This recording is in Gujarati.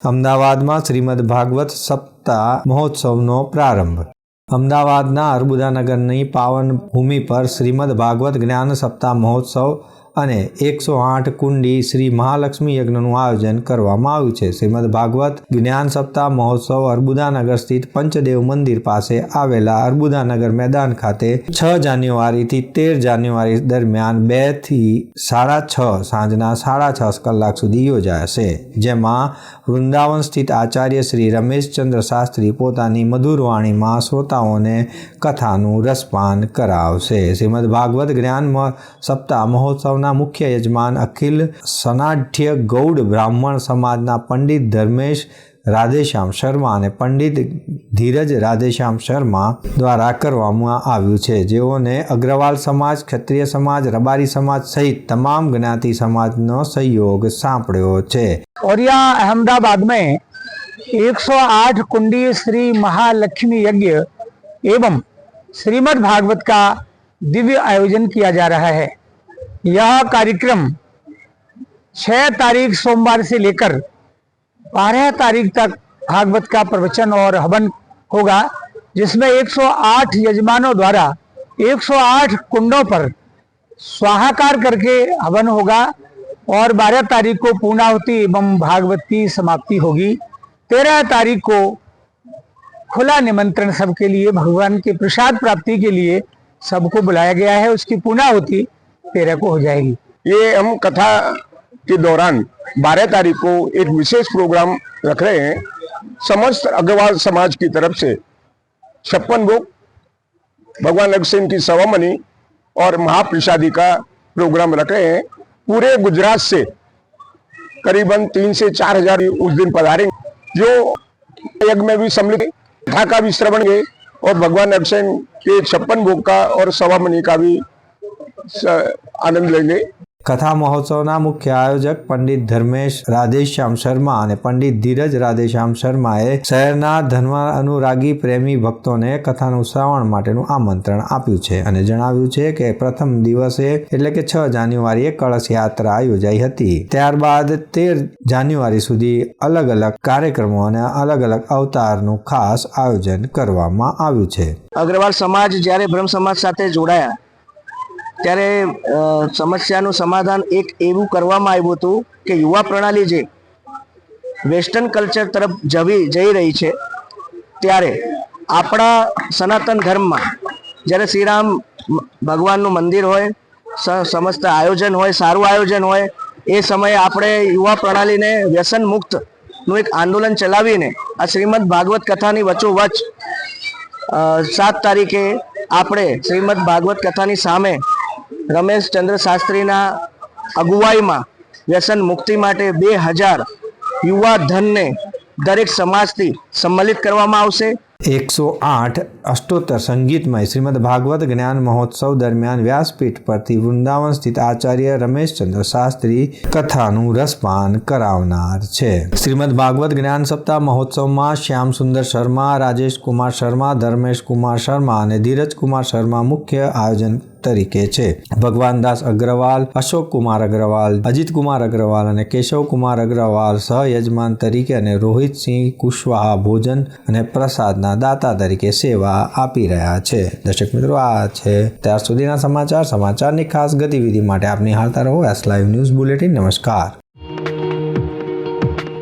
અમદાવાદમાં શ્રીમદ ભાગવત સપ્તાહ મહોત્સવનો પ્રારંભ। અમદાવાદના અર્બુદાનગરની પાવન ભૂમિ પર શ્રીમદ ભાગવત જ્ઞાન સપ્તાહ મહોત્સવ અને 108 કુંડી શ્રી મહાલક્ષ્મી યજ્ઞનું આયોજન કરવામાં આવ્યું છે। શ્રીમદ ભાગવત જ્ઞાન સપ્તાહ મહોત્સવ અર્બુદાનગર સ્થિત પંચદેવ મંદિર પાસે આવેલા અર્બુદાનગર મેદાન ખાતે 6 જાન્યુઆરીથી 13 જાન્યુઆરી દરમિયાન 2 થી 6:30 સાંજના 6:30 કલાક સુધી યોજાશે, જેમાં વૃંદાવન સ્થિત આચાર્ય શ્રી રમેશચંદ્ર શાસ્ત્રી પોતાની મધુર વાણીમાં શ્રોતાઓને કથાનું રસપાન કરાવશે। શ્રીમદ ભાગવત જ્ઞાન સપ્તાહ મહોત્સવના મુખ્ય યજમાન અખિલ સનાઢ્ય ગૌડ બ્રાહ્મણ સમાજના પંડિત ધર્મેશ રાધેશ્યામ શર્મા અને પંડિત ધીરજ રાધેશ્યામ શર્મા દ્વારા કરવામાં આવ્યું છે, જેઓને અગ્રવાલ સમાજ, ક્ષત્રિય સમાજ, રબારી સમાજ સહિત તમામ જ્ઞાતિ समाज सहयोग साँपड़ो है। और यहाँ अहमदाबाद में 108 कुंडी श्री महालक्ष्मी यज्ञ एवं श्रीमद् भागवत का दिव्य आयोजन किया जा रहा है। यह कार्यक्रम 6 तारीख सोमवार से लेकर 12 तारीख तक भागवत का प्रवचन और हवन होगा, जिसमें 108 यजमानों द्वारा 108 कुंडों पर स्वाहाकार करके हवन होगा और 12 तारीख को पूर्णाहुति एवं भागवत की समाप्ति होगी। 13 तारीख को खुला निमंत्रण सबके लिए भगवान के प्रसाद प्राप्ति के लिए सबको बुलाया गया है। उसकी पूर्णाहुति 13 को हो जाएगी। ये हम कथा के दौरान 12 तारीख को एक विशेष प्रोग्राम रख रहे हैं। समस्त अग्रवाल समाज की तरफ से 56 भोग, भगवान अग्रसेन की सवामनी और महाप्रसादी का प्रोग्राम रख रहे हैं। पूरे गुजरात से करीबन 3 से 4 हजार उस दिन पधारेंगे, जो यज्ञ में भी सम्मिलित कथा का भी श्रवण है और भगवान अग्रसेन के 56 भोग का और सवामनी का भी आनंद लेंगे। कथा महोत्सवना मुख्य आयोजक पंडित धर्मेश राधेश्याम शर्मा और पंडित धीरज राधेश्याम शर्माए शहरना धर्म अनुरागी प्रेमी भक्तोने कथाનું શ્રવણ માટેનું આમંત્રણ આપ્યું છે અને જણાવ્યું છે કે પ્રથમ દિવસે એટલે કે 6 જાન્યુઆરીએ કળશ યાત્રા યોજાઈ હતી। ત્યારબાદ 13 જાન્યુઆરી સુધી અલગ-અલગ કાર્યક્રમો અને અલગ-અલગ અવતારનું ખાસ આયોજન કરવામાં આવ્યું છે। અગ્રવાલ સમાજ જ્યારે બ્રહ્મ સમાજ સાથે જોડાયા ત્યારે સમસ્યાનું સમાધાન એક એવું કરવામાં આવ્યું હતું કે યુવા પ્રણાલી જે વેસ્ટર્ન કલ્ચર તરફ જઈ રહી છે, ત્યારે આપણા સનાતન ધર્મમાં જ્યારે શ્રીરામ ભગવાનનું મંદિર હોય, સમસ્ત આયોજન હોય, સારું આયોજન હોય, એ સમયે આપણે યુવા પ્રણાલીને વ્યસન મુક્તનું એક આંદોલન ચલાવીને આ શ્રીમદ ભાગવત કથાની વચ્ચોવચ્ચ 7 તારીખે આપણે શ્રીમદ ભાગવત કથાની સામે રમેશચંદ્ર શાસ્ત્રીના અગુવાઈમાં વ્યસન મુક્તિ માટે 2000 યુવા ધનને દરેક સમાજથી સંમલિત કરવામાં આવશે। 108 अष्टोत्तर संगीतमय श्रीमद भागवत ज्ञान महोत्सव दरमियान व्यासपीठ परथी वृंदावन स्थित आचार्य रमेशचंद्र शास्त्री कथाનું रसपान करावनार छे। श्रीमद भागवत ज्ञान सप्ताह महोत्सव में श्याम सुंदर शर्मा, राजेश कुमार शर्मा, धर्मेश कुमार शर्मा और धीरज कुमार शर्मा मुख्य आयोजन तरीके छे। भगवान दास अग्रवाल, अशोक कुमार अग्रवाल, अजित कुमार अग्रवाल और केशव कुमार अग्रवाल सह यजमान तरीके और रोहित सिंह कुशवाहा भोजन और प्रसाद दाता तरीके सेवा आपी रह्या छे। दर्शक मित्रों, आ छे त्यार सुधीना समाचार। समाचार की खास गतिविधि माटे आप निहाळता रहो एस लाइव न्यूज बुलेटिन। नमस्कार।